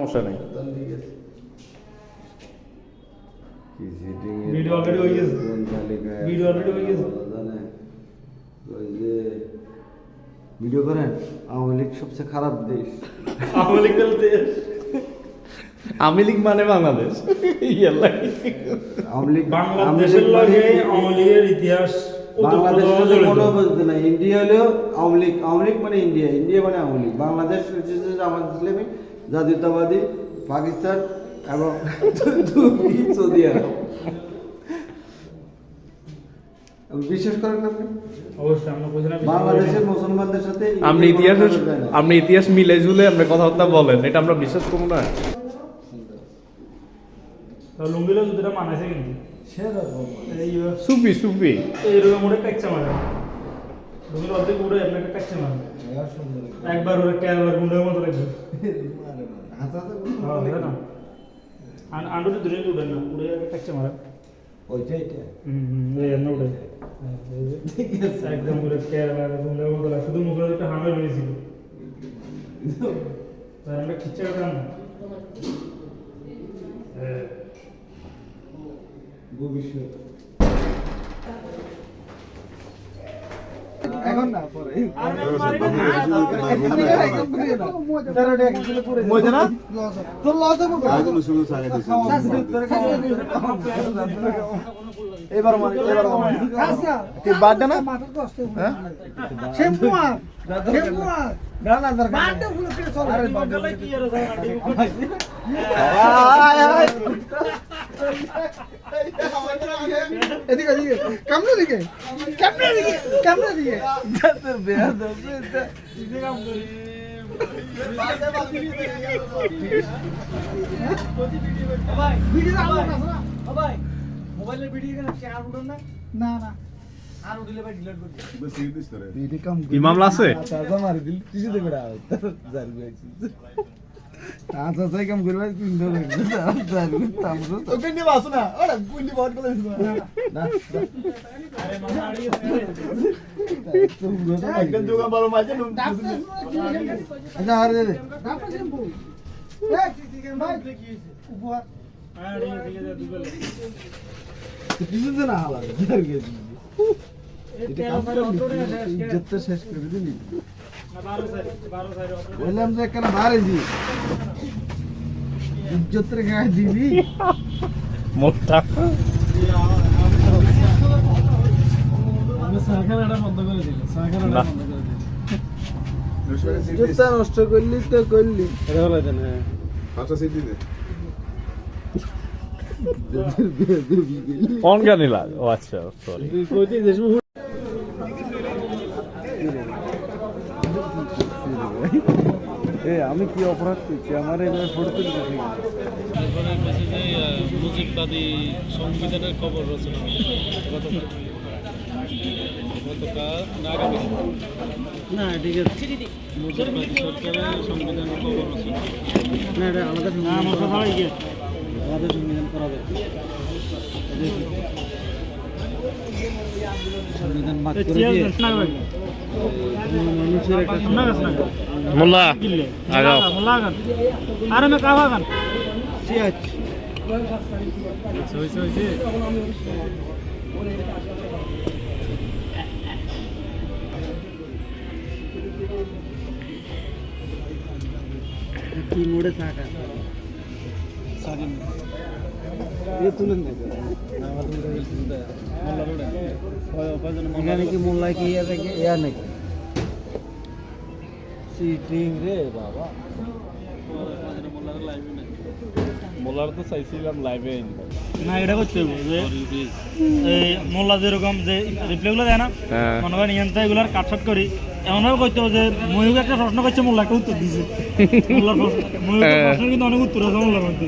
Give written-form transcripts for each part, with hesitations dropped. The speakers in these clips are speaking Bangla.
সমস্যা নেই। ভিডিও অলরেডি হয়ে গেছে। ভিডিও অলরেডি হয়ে গেছে। ওই যে ভিডিও করেন আওয়ামী লীগ সবচেয়ে খারাপ দেশ। আওয়ামী লীগ দেশ, আওয়ামী লীগ মানে বাংলাদেশ। ইয়াল্লা আওয়ামী লীগ বাংলাদেশের লগে আওয়ামী লীগের ইতিহাস বাংলাদেশের কোনো বলতে নাই। ইন্ডিয়া হলেও আওয়ামী লীগ, আওয়ামী লীগ মানে ইন্ডিয়া, ইন্ডিয়া মানে আওয়ামী লীগ। বাংলাদেশ হচ্ছে জামাত ইসলামী, জাতীয়তাবাদী, পাকিস্তান এবং সৌদি আরব। বিশ্বাস করেন আপনি? অবশ্যই আমরা বুঝি না। বাংলাদেশের মুসলমানদের সাথে আপনি ইতিহাস মিলে ঝুলে আমরা কথাবার্তা বলেন, এটা আমরা বিশ্বাস করবো না। লুঙ্গিলো যুদ্ধটা মানাইছে কিন্তু সুপি সুপি এইরকম ওটা কাচ্চা মারে লুঙ্গির অর্ধেক উড়ে আপনাকে কাচ্চা মারে একবার ওরা কেরালার গুন্ডের মতো লাগবে। হ্যাঁ না আন্ডুতে দূরে উড়ে না, উড়ে কাচ্চা মারে। ওইটাই এই এমন উড়ে একদম উড়ে কেরালার গুন্ডের মতো লাগে। শুধু মুখে একটা হামে রয়েছিল, তার আমরা খিচ্চা করতাম না। ভবিষ্যৎ এখন না পরে এবার বাদ না এদিকে এদিকে কেমনে দিকে কেমনে দিকে কেমনে দিকে তোর বেয়া দছে এটা দিকে কাম করি ভাই ভিডিও আপলোড করছ না ভাই মোবাইলে ভিডিও কেন শেয়ার উঠন না না না আর উঠলে ভাই ডিলিট করে দিই বস এই দিস তোরে ভিডিও কাম কি মামলা আছে? আচ্ছা মার দিল কিছু দেবে না জারবি আছে আচ্ছা সাই কাম করবা তুই ইন্দো জারবি তামরো ওকে নিয়ে বাসো না ওরা গুলি বহুত বলে না আরে মামা আড়িয়ে একদম যোগা বড় মাঝে নুন আচ্ছা আর দে দে ডাক্তার শ্যাম্পু এই সিসি কেন ভাই কি হইছে উপহার আড়িয়ে দিয়ে দে দুগল কিছু তো না হালা জারবি এটা কাম করে ইজ্জত শেষ করে দিলি 12 সাইড বললাম যে কেন মারেছি ইজ্জত রে গায়ে দিবি মোটা আমি সাখানাটা বন্ধ করে দিলাম। সাখানাটা বন্ধ করে দিলাম। ইজ্জত নষ্ট করলি তো করলি এটা হলো দেন। হ্যাঁ আচ্ছা সিটি দে কোন গানিলা? ও আচ্ছা সরি। তুই কইতে দেশ আমি কি অপরাধ করছি আমার এভাবে ফটো তুলতে মুজিববাদী সংবিধানের খবর রচনা গতকাল না ঠিক আছে মুজিববাদী সরকারের সংবিধানের খবর রচনা না এটা আমাদের আমাদের সংবিধান করা যাবে। সংবিধান বাদ করে দিয়ে মানুষের একটা মোল্লা আগাও। আরে মে কাবা গান সিয়াচ কি মোড়ে থাকা সাগিন ये तुलन दे এখানে কি মোল্লা কি ইয়া থেকে ইয়া নাকি সিটিং রে বাবা মোল্লার তো চাইছিলাম লাইভে। না এটা করতে হবে যে এই মোল্লা যেরকম যে রিপ্লাইগুলো দেয় না, হ্যাঁ। মনে করেন ইয়ান এগুলার কাটছাট করি এমনভাবে করতে হবে যে ময়ূক একটা প্রশ্ন করছে মোল্লা একটা উত্তর দিছে। মোল্লার প্রশ্ন ময়ূকের প্রশ্ন কিন্তু অনেক উত্তর আছে মোল্লার মধ্যে।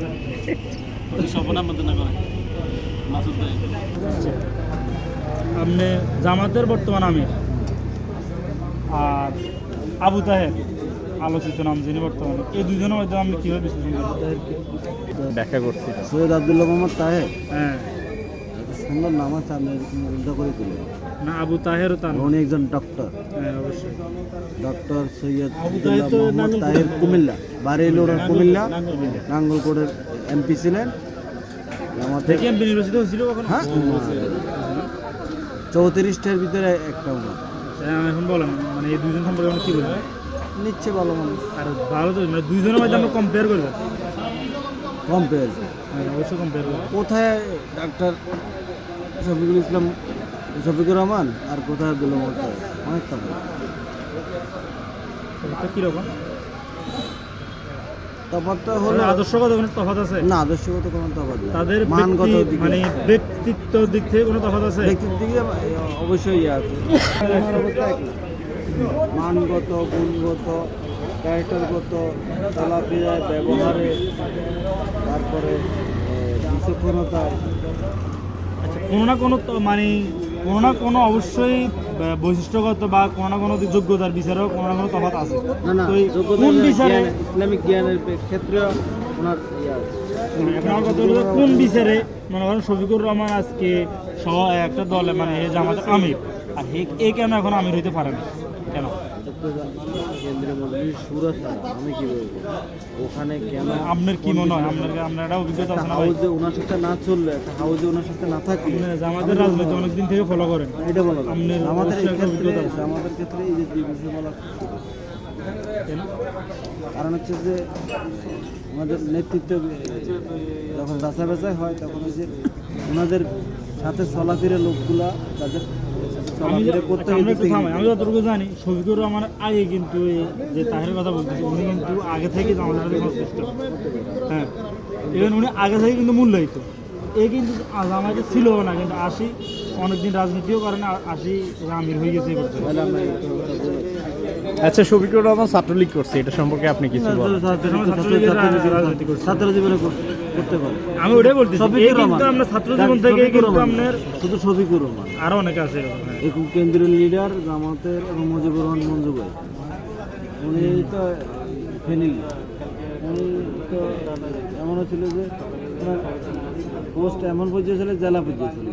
আপনি জামাতের বর্তমান আমির আর আবু তাহের আলোচিত নাম যিনি বর্তমানে, এই দুজনের মধ্যে আপনি কীভাবে বিশ্লেষণ করেন? দেখা করছি সৈয়দ আব্দুল্লাহ মোহাম্মদ তাহের হ্যাঁ সুন্দর নাম আছে, আমি এরকম উল্টা করে তুলি। না আবু তাহের তার উনি একজন ডক্টর, হ্যাঁ অবশ্যই। ডক্টর সৈয়দ মোহাম্মদ তাহের, কুমিল্লা, বাড়ি হলো ওনার কুমিল্লা, নাঙ্গলকোটের এমপি ছিলেন। আমাদের দেখি এমপি নির্বাচিত হয়েছিল কখন? হ্যাঁ 34টার ভিতরে একটা ওনার এখন বলেন মানে এই দুজন সম্পর্কে আমরা কি বলবো? নিচ্ছে ভালো মানুষ, আর ভালো তো মানে দুইজনের মধ্যে আমরা কম্পেয়ার করবো। কম পেয়েছে। হ্যাঁ অবশ্যই কম্পেয়ার করবো। কোথায় ডাক্তার শফিকুল ইসলাম, শফিকুর রহমান, আর কোথায় গোলাম মোর্শেদ, অনেক তফাৎ। এটা কিরকম তফাৎটা হলো আদর্শগত কোনো তফাৎ আছে? না, আদর্শগত কোনো তফাৎ নেই। তাদের মানগত দিকে, মানে ব্যক্তিত্ব দিক থেকে কোনো তফাৎ আছে? ব্যক্তির দিকে অবশ্যই ইয়ে আছে। আমার অবস্থা এক না। মানগত, গুণগত, ক্যারেক্টারগত, চলাফেরায়, ব্যবহারে, তারপরে বিচক্ষণতায়। আচ্ছা কোনো না কোনো মানে কোনো না কোনো অবশ্যই বৈশিষ্ট্যগত বা কোনো না কোনো যোগ্যতার বিচারেও কোনো না কোনো তফাৎ আছে। না না, তো এই যোগ্যতা কোন জ্ঞান, বিচারে ইসলামিক জ্ঞানের ক্ষেত্রে ওনার ইয়ে আছে। এখন আমার কথা হলো কোন বিচারে মনে করেন শফিকুর রহমান আজকে সহ একটা দলে মানে এই জামাতের আমির, আর এ কেন এখন আমির হইতে পারে না কেন? কেন্দ্রীয় মজলিস সুরা ছাড়া আমি কি বলবো, ওখানে কেন আপনার কি মনে হয়? আপনার একটা অভিজ্ঞতা আছে না ভাই? হাউজে ওনার সাথে না চললে, একটা হাউজে ওনার সাথে না থাকলে, আপনি জামাতের রাজনীতি অনেকদিন থেকে ফলো করেন, এটা বলো না। আপনার আমাদের অবশ্যই একটা ক্ষেত্রে, অভিজ্ঞতা আছে। আমাদের ক্ষেত্রে এই যে বিষয় বলা, কেন? কারণ হচ্ছে যে আমাদের নেতৃত্ব যখন যাচাই বাছাই হয়, তখন ওই যে ওনাদের সাথে চলাফেরা লোকগুলা, তাদের সাথে আমি চলাফেরা করতে আমরা একটু গেলে থামাই, আমি যতটুকু জানি শফিকুর রহমান আগে কিন্তু এই যে তাহের কথা বলতেছি উনি কিন্তু আগে থেকে আমাদের সাথে সংশ্লিষ্ট। হ্যাঁ ইভেন উনি আগে থেকে কিন্তু মূল্যায়িত। এ কিন্তু আমাকে ছিল না, কিন্তু আসি অনেকদিন রাজনীতিও করে না, আসি আমির হয়ে গেছে এই বছর। তাহলে আমরা এই কথাটা বলে- আচ্ছা, শফিকুর রহমান ছাত্রলীগ করছে, এটা সম্পর্কে আপনি কিছু বলেন? রাজনীতি করছে। ছাত্র জীবনে করতে পারে। আমি ওটাই বলতেছি, শফিকুর এই কিন্তু রহমান। আমরা ছাত্র জীবন থেকে শফিকুর কিন্তু রহমান। আপনার শুধু শফিকুর রহমান, আরো অনেকে আছে এরকম, হ্যাঁ। এই কেন্দ্রীয় লিডার জামাতের এবং মুজিবুর রহমান মঞ্জু ভাই, উনি তো ফেনি, উনি তো এমনও ছিল যে পোস্ট এমন পর্যায়ে ছিল, জেলা পর্যায়ে ছিল।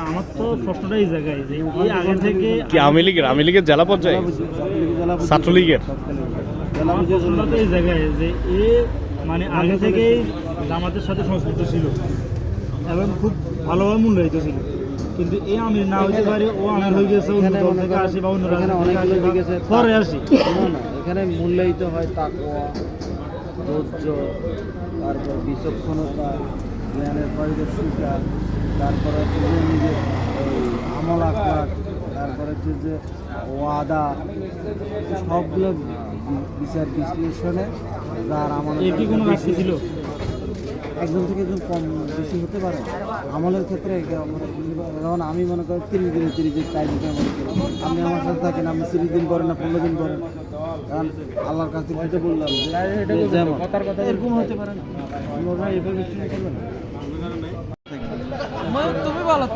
আমার তো প্রশ্নটা এই জায়গায় যে এই আগে থেকে কি আওয়ামী লীগের জেলা পর্যায়ে, ছাত্রলীগের? জেলা আমার পর্যায়ে প্রশ্নটা তো এই জায়গায় যে এ মানে আগে থেকেই জামাতের সাথে সংশ্লিষ্ট ছিল এবং খুব ভালোভাবে মূল্যায়িত ছিল, কিন্তু এই আমির না হইতে পারে, ও আমির হয়ে গেছে অন্য দল থেকে আসি বা অন্য এখানে রাজনীতি অনেক থেকে আসি লোক বা গেছে। পরে আসি। না না, এখানে মূল্যায়িত হয় তাকওয়া, ধৈর্য, তারপর বিচক্ষণতা, জ্ঞানের পারদর্শিতা, তারপরে হচ্ছে যে নিজের এই আমল আখলাক, তারপরে হচ্ছে যে ওয়াদা, সবগুলো বিচার বিশ্লেষণে যার আমল এর কি কোনো ঘাটতি ছিল? একজন থেকে একজন কম বেশি হতে পারে। আমলের ক্ষেত্রে যেমন আমি মনে করি 30 দিনে 30 দিন টাইম দিতে মনে করি, আপনি আমার সাথে থাকেন, আপনি 30 দিন করেন না 15 দিন করেন, কারণ আল্লাহর কাছে যেটা বললাম যে যেমন এরকম হতে পারে না, আমরা এভাবে বিশ্লেষণ করবেন না।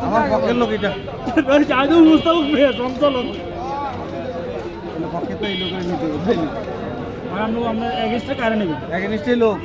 আমার পক্ষের লোক এটা, আগে মুস্তাফক ভাইয়া চঞ্চলন পক্ষে তো এই লোকের নিতে হবে, আমরা এগেস্টে কারে নেবেন? এক নিশ্চয়ই লোক